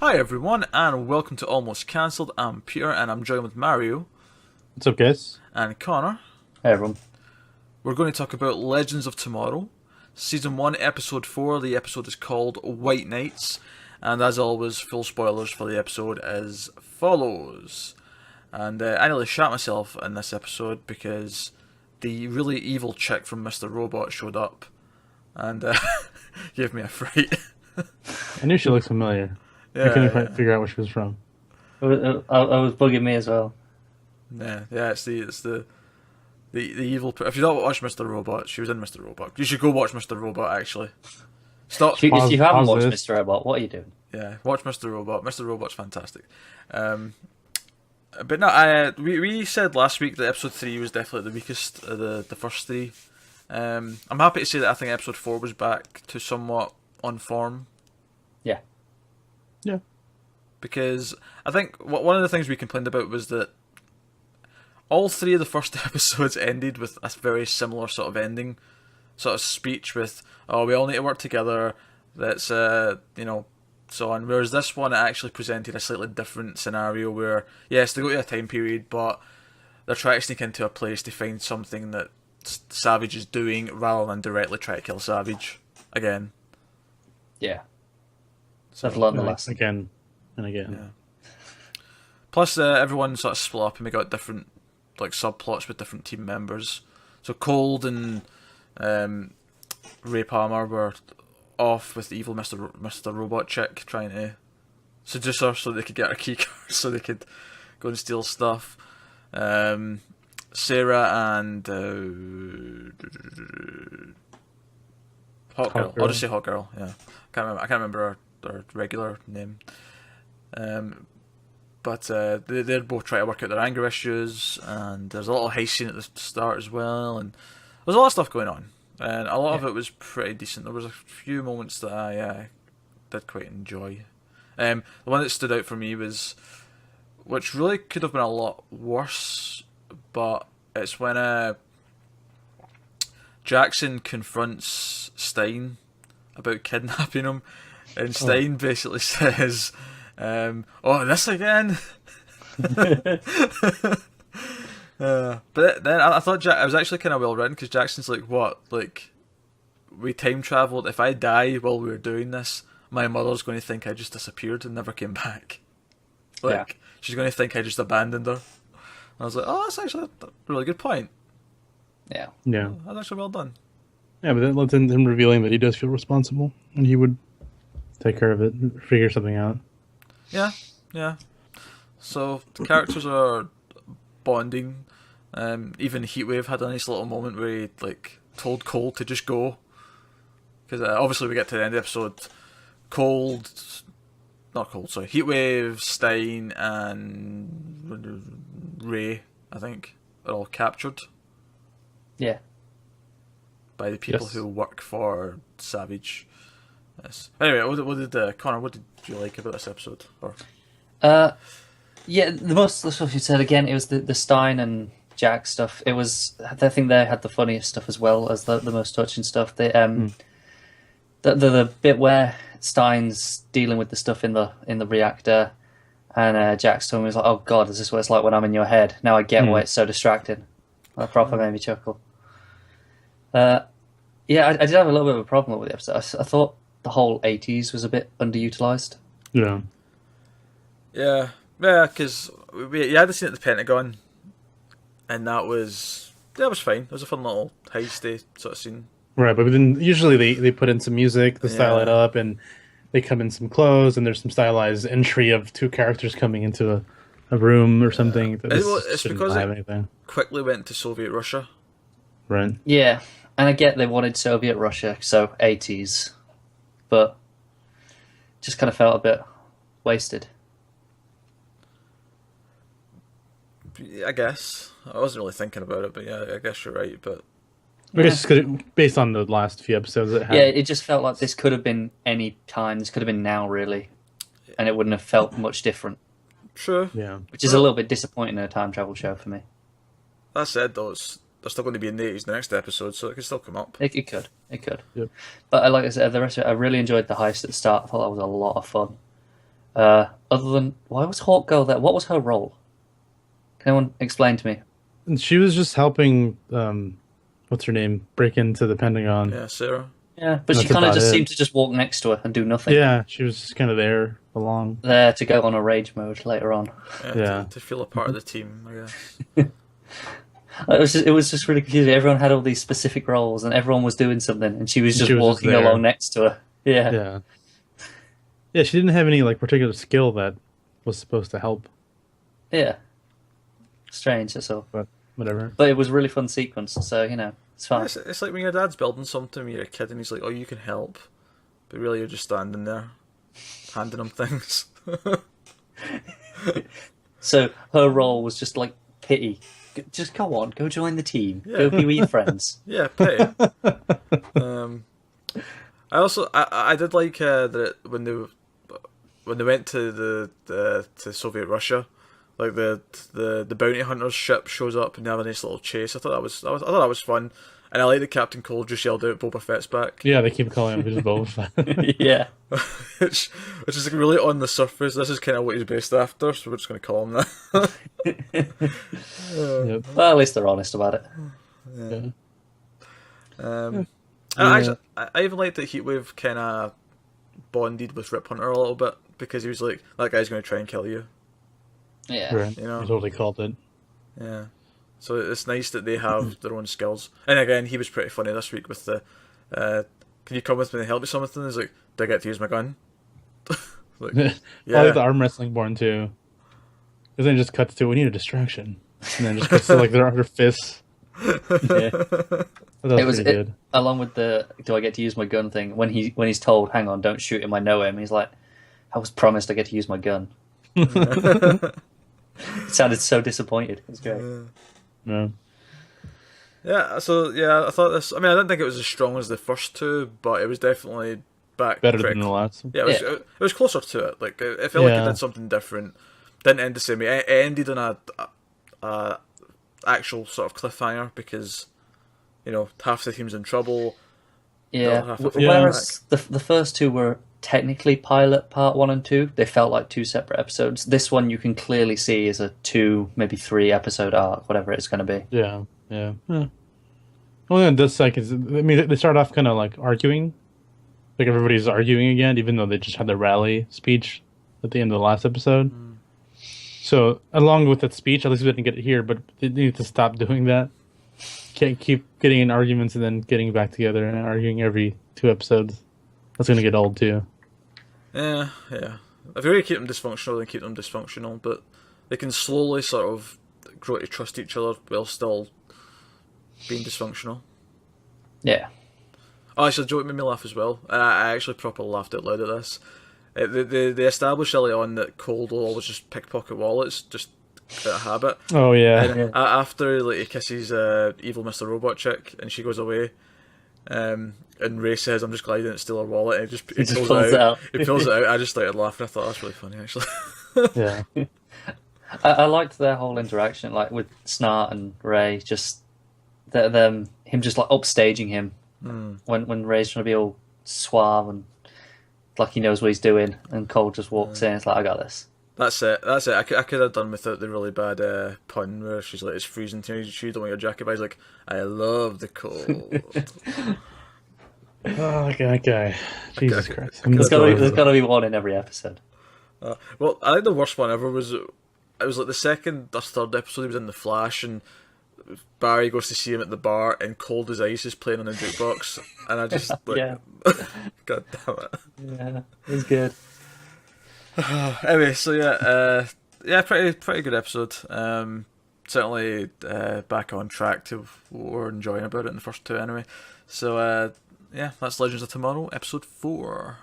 Hi everyone, and welcome to Almost Cancelled. I'm Peter, and I'm joined with Mario What's up, guys? and Connor. Hey everyone. We're going to talk about Legends of Tomorrow, Season 1, Episode 4. The episode is called White Knights, and as always, full spoilers for the episode as follows. And I nearly shat myself in this episode because the really evil chick from Mr. Robot showed up and gave me a fright. I knew she looked familiar. I couldn't quite figure out where she was from. I was bugging me as well. Yeah, it's the evil. If you don't watch Mr. Robot, she was in Mr. Robot. You should go watch Mr. Robot. Actually, stop. If you haven't watched this. Mr. Robot, what are you doing? Yeah, watch Mr. Robot. Mr. Robot's fantastic. But no, we said last week that episode 3 was definitely the weakest of the first three. I'm happy to say that I think episode 4 was back to somewhat on form. Yeah. Yeah. Because I think one of the things we complained about was that all three of the first episodes ended with a very similar sort of ending, sort of speech with, "Oh, we all need to work together." That's so on. Whereas this one, it actually presented a slightly different scenario where, yes, they go to a time period, but they're trying to sneak into a place to find something that Savage is doing, rather than directly try to kill Savage again. Yeah. So I've learned the lesson. Again and again. Yeah. Plus, everyone sort of split up, and we got different subplots with different team members. So Cold and Ray Palmer were off with the evil Mr. Robot chick, trying to seduce her so they could get her keycard, so they could go and steal stuff. Sarah and Hot Girl. I'll just say Hot Girl. Yeah, I can't remember her regular name. But they're both trying to work out their anger issues, and there's a little heist scene at the start as well, and there's a lot of stuff going on, and a lot of it was pretty decent. There was a few moments that I did quite enjoy. The one that stood out for me was, which really could have been a lot worse, but it's when Jackson confronts Stein about kidnapping him, and Stein basically says, "Oh, this again." But then I thought it was actually kind of well written, because Jackson's like, "What? Like, we time traveled. If I die while we were doing this, my mother's going to think I just disappeared and never came back. Like, she's going to think I just abandoned her." And I was like, "Oh, that's actually a really good point. Yeah. Yeah. That's actually well done." Yeah, but that led to him revealing that he does feel responsible and he would take care of it, figure something out. Yeah. So the characters are bonding. Even Heatwave had a nice little moment where he told Cold to just go, because obviously we get to the end of the episode. Heatwave, Stein, and Ray, I think, are all captured. Yeah. By the people who work for Savage. Yes. Anyway, what did Connor? What did you like about this episode? Yeah, the stuff you said again, it was the Stein and Jack stuff. It was, I think they had the funniest stuff as well as the most touching stuff. The bit where Stein's dealing with the stuff in the reactor, and Jack's telling me, he's like, "Oh God, is this what it's like when I'm in your head? Now I get why it's so distracting." That proper made me chuckle. Yeah, I did have a little bit of a problem with the episode. I thought the whole 80s was a bit underutilized. Yeah. Yeah, because you had the scene at the Pentagon, and that was fine. It was a fun little heisty sort of scene. Right, but then usually they put in some music to style it up, and they come in some clothes, and there's some stylized entry of two characters coming into a room or something. But It's because it quickly went to Soviet Russia. Right. Yeah, and I get they wanted Soviet Russia, so 80s, but just kind of felt a bit wasted. I guess I wasn't really thinking about it, but yeah, I guess you're right. But I guess based on the last few episodes, it just felt like this could have been any time. This could have been now, really, and it wouldn't have felt much different. True. Yeah. Which is a little bit disappointing in a time travel show for me. That said, though, they're still going to be in the 80s the next episode, so it can still come up. It could. Yep. But like I said, the rest of it, I really enjoyed the heist at the start. I thought that was a lot of fun. Other than why was Hawk Girl there? What was her role? Can anyone explain to me? And she was just helping, what's her name, break into the Pentagon. Yeah, Sarah. Yeah, but she That's kind of about just it. seemed to just walk next to her and do nothing. Yeah, she was just kind of there along. There to go on a rage mode later on. Yeah. To feel a part of the team, I guess. It was just really confusing. Everyone had all these specific roles, and everyone was doing something, and she was just She was just walking there. along next to her. Yeah. Yeah. Yeah, she didn't have any like particular skill that was supposed to help, Yeah. Strange, that's all. but whatever. But it was a really fun sequence, so, it's fine. It's like when your dad's building something when you're a kid and he's like, oh, you can help. But really you're just standing there, handing him things. So her role was just like pity. Just go on, go join the team. Yeah. Go be with your friends. Yeah, pay. I did like that when they went to to Soviet Russia, like the bounty hunters ship shows up and they have a nice little chase. I thought that was fun, and I like that Captain Cold just yelled out Boba Fett's back. Yeah, they keep calling him just Boba Fett. Yeah. which is like really on the surface. This is kind of what he's based after, so we're just going to call him that. Yep. Well, at least they're honest about it. Yeah. And Yeah. actually, I even liked that Heatwave kind of bonded with Rip Hunter a little bit because he was like, that guy's going to try and kill you. Yeah. Right. You know? I totally called it. Yeah. So it's nice that they have their own skills. And again, he was pretty funny this week with the, can you come with me and help me something? He's like, do I get to use my gun? Like, I yeah. like the arm wrestling born too. Because then it just cuts to, we need a distraction. And then just cuts to like their fists. Yeah. That was It was pretty good. along with the do I get to use my gun thing. When he's told, hang on, don't shoot him, I know him. He's like, I was promised I get to use my gun. It sounded so disappointed. It was great. No. Yeah, so yeah, I thought this. I mean, I didn't think it was as strong as the first two, but it was definitely back Better pretty than the last one. Yeah, it was closer to it. Like it felt like it Yeah. did something different. Didn't end the same way. It ended on a actual sort of cliffhanger because half the team's in trouble. Yeah. They'll have to Yeah. Whereas the first two were technically pilot part 1 and 2, they felt like two separate episodes. This one you can clearly see is a 2, maybe 3 episode arc, whatever it's going to be. Yeah. Yeah. Well, then this like is. I mean, they start off kind of like arguing, like everybody's arguing again, even though they just had their rally speech at the end of the last episode. So, along with that speech, at least we didn't get it here, but they need to stop doing that. Can't keep getting in arguments and then getting back together and arguing every 2 episodes. That's gonna get old too. Yeah. If you really keep them dysfunctional, then keep them dysfunctional. But they can slowly sort of grow to trust each other while still being dysfunctional. Yeah. Oh, actually, Joe, it made me laugh as well. I actually properly laughed out loud at this. They established early on that Cold will always just pickpocket wallets, just out of habit. Oh yeah, And after like he kisses evil Mr. Robot chick and she goes away, and Ray says, "I'm just glad you didn't steal her wallet." And he just pulls pulls it it out. He pulls it out. I just started laughing. I thought that's really funny, actually. yeah. I liked their whole interaction, like with Snart and Ray, just him just like upstaging him when Ray's trying to be all suave and like he knows what he's doing, and Cole just walks in. It's like, I got this. That's it. I could have done without the really bad pun where she's like, "It's freezing to me. You don't want your jacket." But he's like, "I love the cold." Oh, okay. Jesus Christ. There's got to be one in every episode. Well, I think the worst one ever was it was like the second or third episode. He was in the Flash and Barry goes to see him at the bar and Cold as Ice is playing on a jukebox, and I just like, Yeah. God damn it. Yeah, it was good. Anyway, so yeah, pretty good episode. Certainly back on track to what we're enjoying about it in the first two anyway. So yeah, that's Legends of Tomorrow, episode 4.